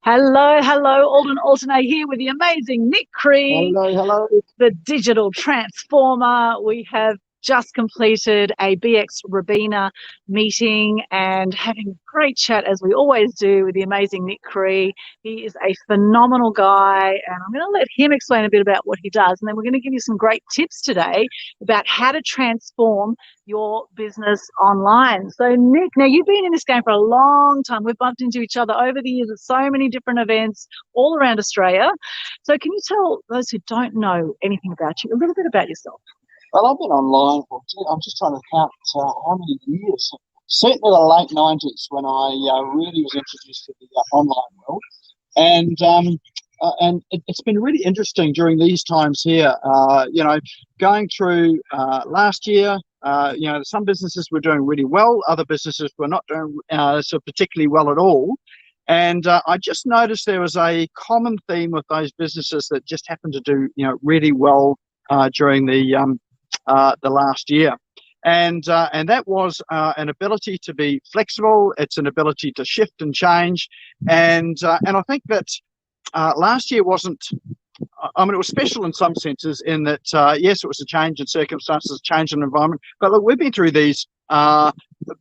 Hello, hello, Alden Alternate here with the amazing Nik Cree, Hello, hello. the Digital Transformer. We have just completed a BX Rabina meeting and having a great chat, as we always do, with the amazing Nik Cree. He is a phenomenal guy, and I'm going to let him explain a bit about what he does. And then we're going to give you some great tips today about how to transform your business online. So, Nik, now you've been in this game for a long time. We've bumped into each other over the years at so many different events all around Australia. So, can you tell those who don't know anything about you a little bit about yourself? Well, I've been online for, I'm just trying to count how many years. Certainly the late 90s when I really was introduced to the online world. And it's been really interesting during these times here, going through last year. Some businesses were doing really well. Other businesses were not doing so particularly well at all. And I just noticed there was a common theme with those businesses that just happened to do, really well during the last year. And that was an ability to be flexible. It's an ability to shift and change. And I think that last year wasn't, it was special in some senses in that, yes, it was a change in circumstances, change in environment. But look, we've been through these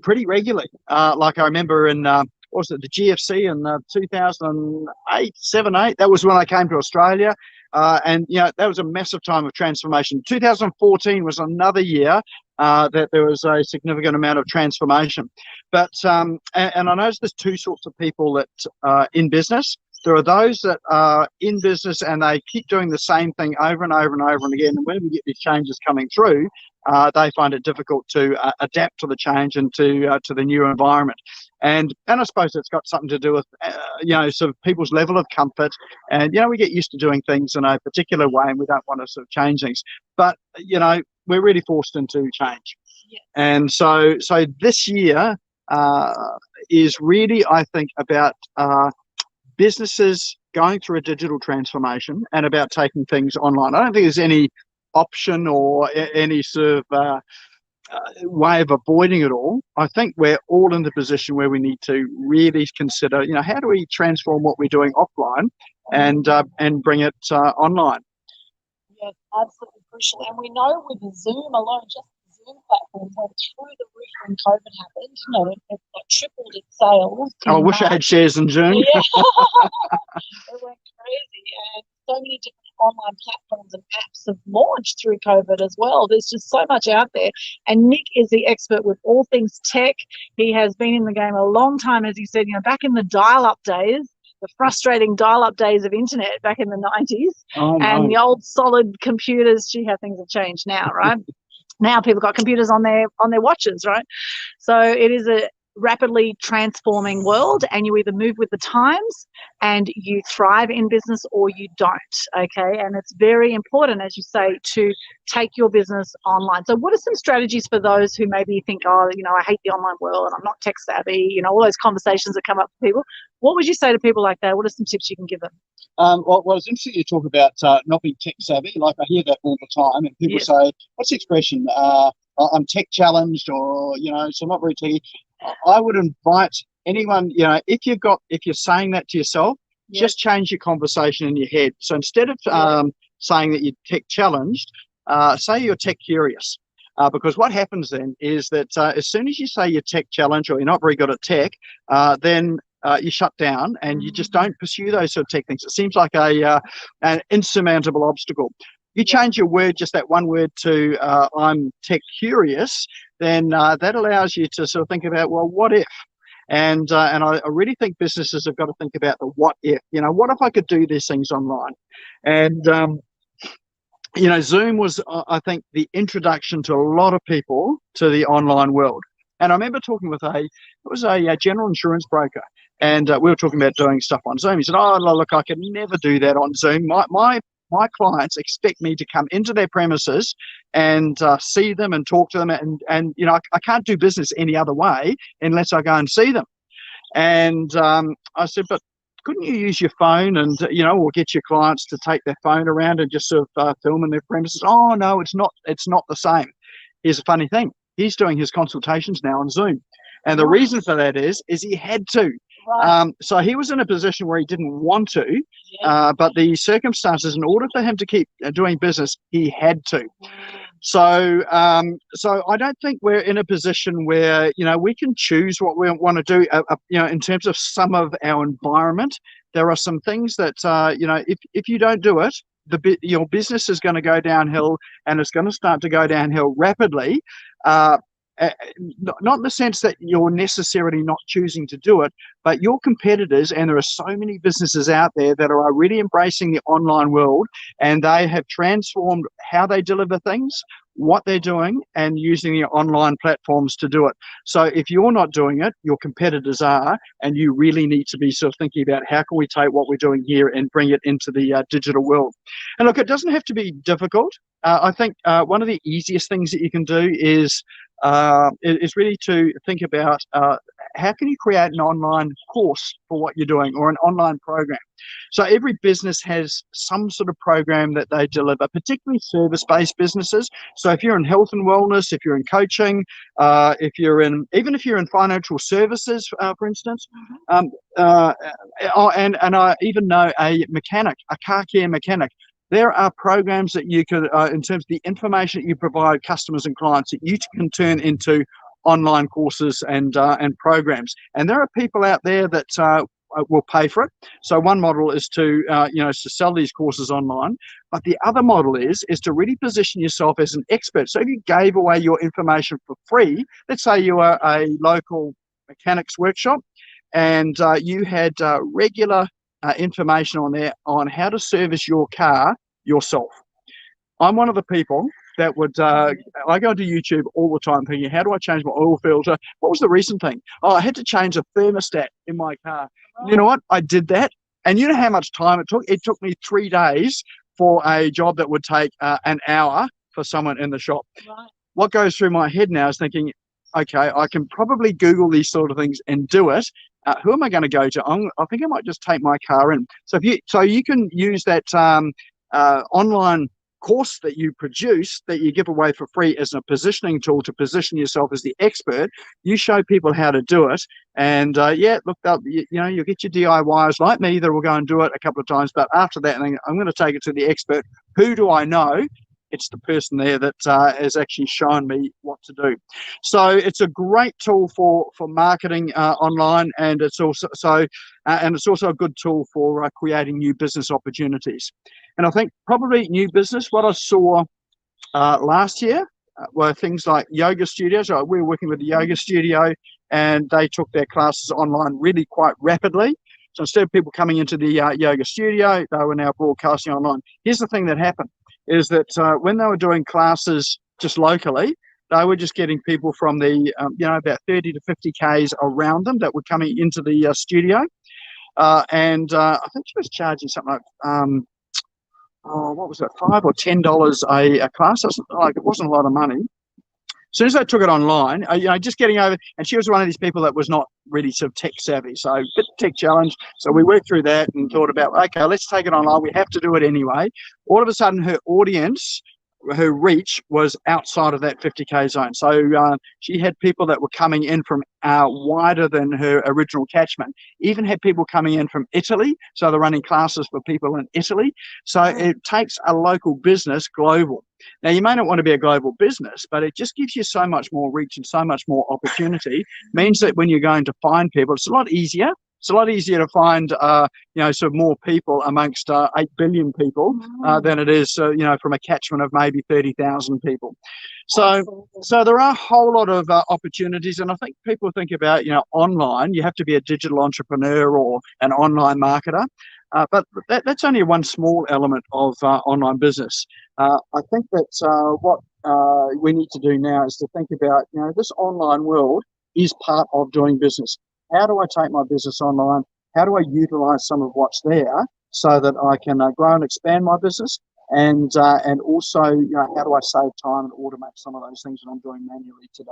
pretty regularly. Like I remember in, what was it, the GFC in 2008, 7, 8. That was when I came to Australia. That was a massive time of transformation. 2014 was another year that there was a significant amount of transformation. But and I noticed there's two sorts of people that are in business. There are those that are in business and they keep doing the same thing over and over and over and again. And when we get these changes coming through, they find it difficult to adapt to the change and to the new environment. And I suppose it's got something to do with, sort of people's level of comfort. And, we get used to doing things in a particular way and we don't want to sort of change things. But, we're really forced into change. Yes. And so this year is really, I think, about businesses going through a digital transformation and about taking things online. I don't think there's any option or any sort of way of avoiding it all. I think we're all in the position where we need to really consider, how do we transform what we're doing offline and bring it online? Yes, absolutely crucial. And we know with Zoom alone, just the Zoom platform went through the roof when COVID happened. It like tripled its sales. I wish I had shares in Zoom. Yeah. It went crazy. And so many different online platforms and apps have launched through COVID as well. There's just so much out there. And Nik is the expert with all things tech. He has been in the game a long time, as he said, back in the dial-up days, the frustrating dial-up days of internet back in the 90s. Oh, and no. the old solid computers. Gee, how things have changed now, right? Now people got computers on their watches, right? So it is a rapidly transforming world, and you either move with the times and you thrive in business or you don't. Okay, and it's very important, as you say, to take your business online. So what are some strategies for those who maybe think, I hate the online world and I'm not tech savvy, all those conversations that come up for people? What would you say to people like that? What are some tips you can give them? Well, it's interesting you talk about not being tech savvy. Like I hear that all the time, and people say, "What's the expression? I'm tech challenged," or so I'm not very techy. I would invite anyone, if you're saying that to yourself, just change your conversation in your head. So instead of saying that you're tech challenged, say you're tech curious. Because what happens then is that as soon as you say you're tech challenged or you're not very good at tech, then you shut down and you just don't pursue those sort of tech things. It seems like an insurmountable obstacle. You change your word, just that one word, to I'm tech curious, then that allows you to sort of think about, well, what if? And I really think businesses have got to think about the what if. What if I could do these things online? And Zoom was, I think, the introduction to a lot of people to the online world. And I remember talking with a general insurance broker, and we were talking about doing stuff on Zoom. He said, "Oh, look, I could never do that on Zoom. My clients expect me to come into their premises and see them and talk to them, and I can't do business any other way unless I go and see them." And I said, "But couldn't you use your phone and or get your clients to take their phone around and just sort of film in their premises?" "Oh no, it's not the same." Here's a funny thing: he's doing his consultations now on Zoom, and the reason for that is he had to. Right. So he was in a position where he didn't want to, Yeah. but the circumstances, in order for him to keep doing business, he had to. So, so I don't think we're in a position where we can choose what we want to do. In terms of some of our environment, there are some things that if you don't do it, your business is going to go downhill, and it's going to start to go downhill rapidly. Uh, Not in the sense that you're necessarily not choosing to do it, but your competitors, and there are so many businesses out there that are really embracing the online world, and they have transformed how they deliver things, what they're doing, and using the online platforms to do it. So if you're not doing it, your competitors are, and you really need to be sort of thinking about how can we take what we're doing here and bring it into the digital world. And look, it doesn't have to be difficult. I think one of the easiest things that you can do is really to think about how can you create an online course for what you're doing, or an online program. So every business has some sort of program that they deliver, particularly service-based businesses. So if you're in health and wellness, if you're in coaching, even if you're in financial services, for instance, and I even know a mechanic, a car care mechanic. There are programs that you could, in terms of the information that you provide customers and clients, that you can turn into online courses and programs. And there are people out there that will pay for it. So one model is to sell these courses online, but the other model is to really position yourself as an expert. So if you gave away your information for free, let's say you are a local mechanics workshop, and you had regular information on there on how to service your car yourself. I'm one of the people that would, I go to YouTube all the time thinking, how do I change my oil filter? What was the recent thing? Oh, I had to change a thermostat in my car. You know what? I did that. And you know how much time it took? It took me 3 days for a job that would take an hour for someone in the shop. Right. What goes through my head now is thinking, okay, I can probably Google these sort of things and do it. Who am I going to go to? I think I might just take my car in. So you can use that online course that you produce, that you give away for free, as a positioning tool to position yourself as the expert. You show people how to do it, and look, you'll get your DIYers like me that will go and do it a couple of times, but after that, I'm going to take it to the expert. Who do I know? It's the person there that has actually shown me what to do. So it's a great tool for marketing online, and it's also a good tool for creating new business opportunities. And I think probably new business, what I saw last year were things like yoga studios. We were working with a yoga studio, and they took their classes online really quite rapidly. So instead of people coming into the yoga studio, they were now broadcasting online. Here's the thing that happened, is that when they were doing classes just locally, they were just getting people from the, about 30 to 50 Ks around them that were coming into the studio. And I think she was charging something like, what was it, $5 or $10 a class? It wasn't a lot of money. As soon as I took it online, just getting over, and she was one of these people that was not really sort of tech savvy, so a bit tech challenge. So we worked through that and thought about, okay, let's take it online. We have to do it anyway. All of a sudden, her audience, her reach was outside of that 50K zone. So she had people that were coming in from wider than her original catchment. Even had people coming in from Italy. So they're running classes for people in Italy. So it takes a local business global. Now, you may not want to be a global business, but it just gives you so much more reach and so much more opportunity. Means that when you're going to find people, it's a lot easier. It's a lot easier to find, sort of more people amongst 8 billion people than it is, from a catchment of maybe 30,000 people. So there are a whole lot of opportunities, and I think people think about, online. You have to be a digital entrepreneur or an online marketer, but that's only one small element of online business. I think that what we need to do now is to think about, this online world is part of doing business. How do I take my business online? How do I utilize some of what's there so that I can grow and expand my business? And also, how do I save time and automate some of those things that I'm doing manually today?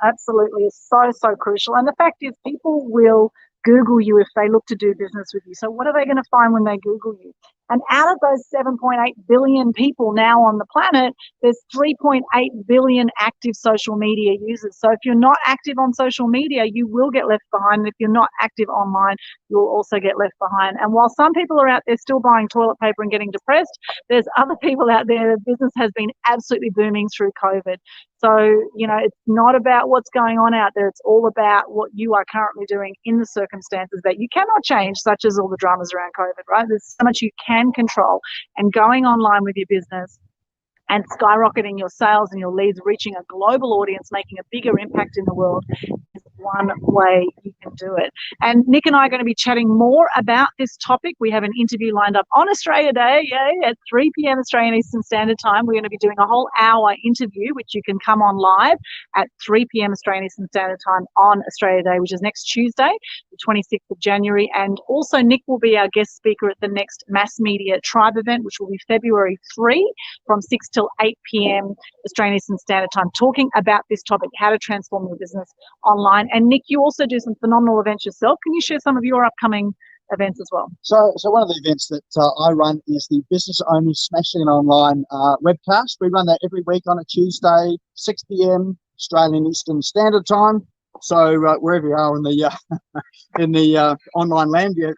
Absolutely. It's so crucial. And the fact is, people will Google you if they look to do business with you. So what are they going to find when they Google you? And out of those 7.8 billion people now on the planet, there's 3.8 billion active social media users. So if you're not active on social media, you will get left behind. And if you're not active online, you'll also get left behind. And while some people are out there still buying toilet paper and getting depressed, there's other people out there, the business has been absolutely booming through COVID. So, you know, it's not about what's going on out there. It's all about what you are currently doing in the circumstances that you cannot change, such as all the dramas around COVID, right? There's so much you can control. And going online with your business and skyrocketing your sales and your leads, reaching a global audience, making a bigger impact in the world is one way you can do it. And Nik and I are going to be chatting more about this topic. We have an interview lined up on Australia Day, at 3 p.m. Australian Eastern Standard Time. We're going to be doing a whole hour interview, which you can come on live at 3 p.m. Australian Eastern Standard Time on Australia Day, which is next Tuesday, the 26th of January. And also Nik will be our guest speaker at the next Mass Media Tribe event, which will be February 3 from 6 till 8 p.m. Australian Eastern Standard Time, talking about this topic, how to transform your business online. And Nik, you also do some phenomenal events yourself. Can you share some of your upcoming events as well? So one of the events that I run is the Business Owners Smashing It Online webcast. We run that every week on a Tuesday, 6 p.m. Australian Eastern Standard Time. So wherever you are in the in the online land, you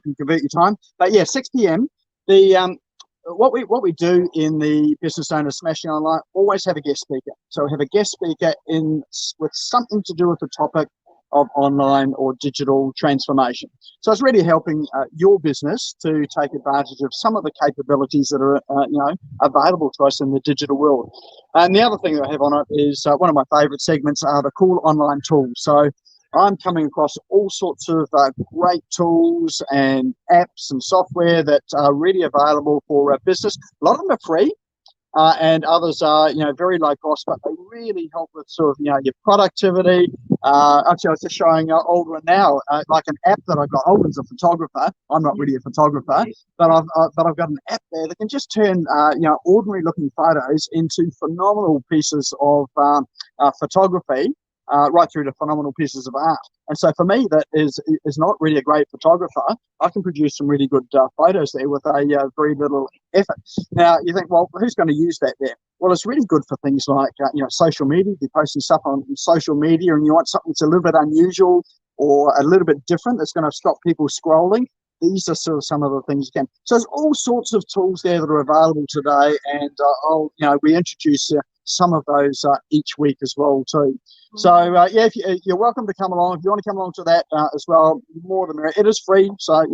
can convert your time. But yeah, 6 p.m. The what we do in the Business Owners Smashing Online, always have a guest speaker. So we have a guest speaker with something to do with the topic of online or digital transformation. So it's really helping your business to take advantage of some of the capabilities that are available to us in the digital world. And the other thing that I have on it is one of my favorite segments are the cool online tools. So I'm coming across all sorts of great tools and apps and software that are really available for business. A lot of them are free, and others are, very low cost, but they really help with sort of, your productivity. Actually, I was just showing Aldrin now, like an app that I've got. Aldrin's a photographer. I'm not really a photographer, but I've got an app there that can just turn, ordinary looking photos into phenomenal pieces of photography. Right through to phenomenal pieces of art. And so for me, that is not really a great photographer. I can produce some really good photos there with a very little effort. Now, you think, well, who's going to use that there? Well, it's really good for things like, social media. If you're posting stuff on social media and you want something that's a little bit unusual or a little bit different that's going to stop people scrolling, these are sort of some of the things you can. So there's all sorts of tools there that are available today, and we introduce some of those each week as well too. So if you're welcome to come along. If you want to come along to that as well, more than it is free. So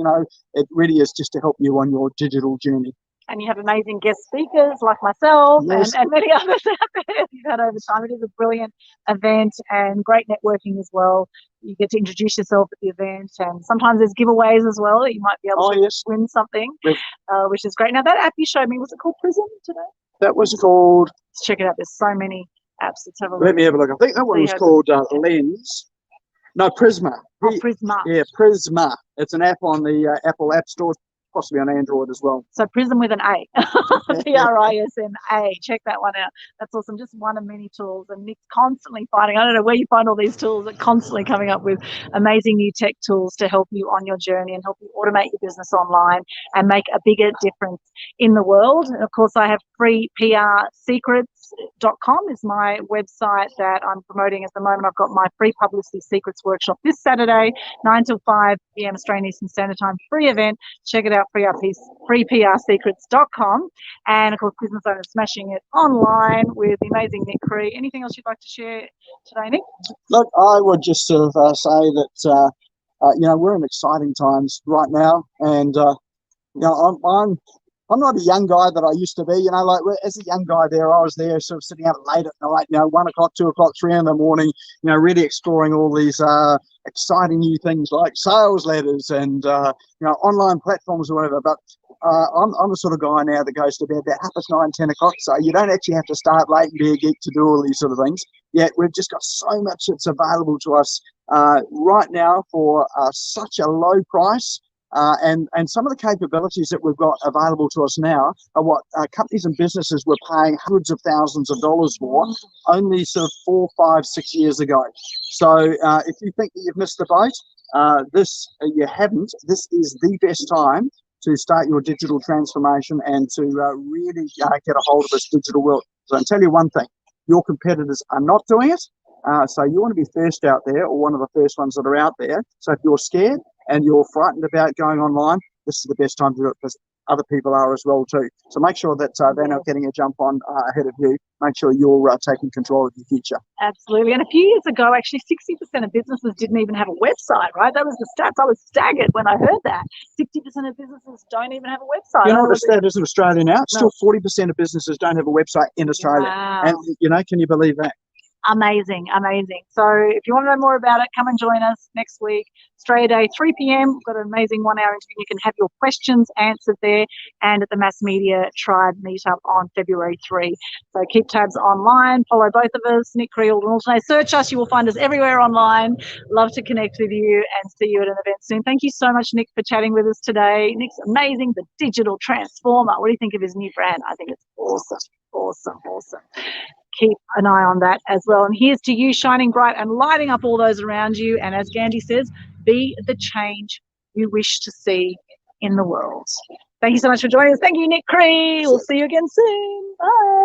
it really is just to help you on your digital journey. And you have amazing guest speakers like myself, yes, and many others out there you've had over time. It is a brilliant event and great networking as well. You get to introduce yourself at the event, and sometimes there's giveaways as well that you might be able to win something, which is great. Now, that app you showed me, was it called Prism today? That was called... Let's check it out. There's so many apps. Let's have a look. Let me have a look. I think that one was called Lens. No, Prisma. Oh, Prisma. Yeah, Prisma. It's an app on the Apple App Store, possibly on Android as well. So Prism with an A, Prisma. Check that one out. That's awesome. Just one of many tools, and Nik's constantly finding, I don't know where you find all these tools, but constantly coming up with amazing new tech tools to help you on your journey and help you automate your business online and make a bigger difference in the world. And of course, I have free PR secrets.com is my website that I'm promoting at the moment. I've got my free publicity secrets workshop this Saturday, 9 till 5 p.m. Australian Eastern Standard Time, free event. Check it out, freeprssecrets.com. And of course, Business Owners Smashing It Online with the amazing Nik Cree. Anything else you'd like to share today, Nik? Look, I would just sort of say that, we're in exciting times right now. And, I'm not a young guy that I used to be, like as a young guy there, I was there sort of sitting out late at night, 1 o'clock, 2 o'clock, 3 in the morning, really exploring all these exciting new things like sales letters and, online platforms or whatever. But I'm the sort of guy now that goes to bed about 9, 10 o'clock. So you don't actually have to start late and be a geek to do all these sort of things. Yet we've just got so much that's available to us right now for such a low price. And some of the capabilities that we've got available to us now are what companies and businesses were paying hundreds of thousands of dollars for only sort of 4, 5, 6 years ago. So if you think that you've missed the boat, you haven't. This is the best time to start your digital transformation and to really get a hold of this digital world. So I can tell you one thing, your competitors are not doing it. So you want to be first out there, or one of the first ones that are out there. So if you're scared and you're frightened about going online, this is the best time to do it, because other people are as well too. So make sure that they're not getting a jump on ahead of you. Make sure you're taking control of your future. Absolutely. And a few years ago, actually, 60% of businesses didn't even have a website, right? That was the stats. I was staggered when I heard that. 60% of businesses don't even have a website. You know what the stat is in Australia now? No. Still 40% of businesses don't have a website in Australia. Wow. And, can you believe that? Amazing, amazing. So if you want to know more about it, come and join us next week, Australia Day, 3 p.m. We've got an amazing 1 hour interview. You can have your questions answered there, and at the Mass Media Tribe meetup on February 3. So keep tabs online, follow both of us, Nik Cree, Alden Alternate. Search us, you will find us everywhere online. Love to connect with you and see you at an event soon. Thank you so much, Nik, for chatting with us today. Nik's amazing, the Digital Transformer. What do you think of his new brand? I think it's awesome, awesome, awesome. Keep an eye on that as well. And here's to you, shining bright and lighting up all those around you. And as Gandhi says, be the change you wish to see in the world. Thank you so much for joining us. Thank you, Nik Cree. We'll see you again soon. Bye.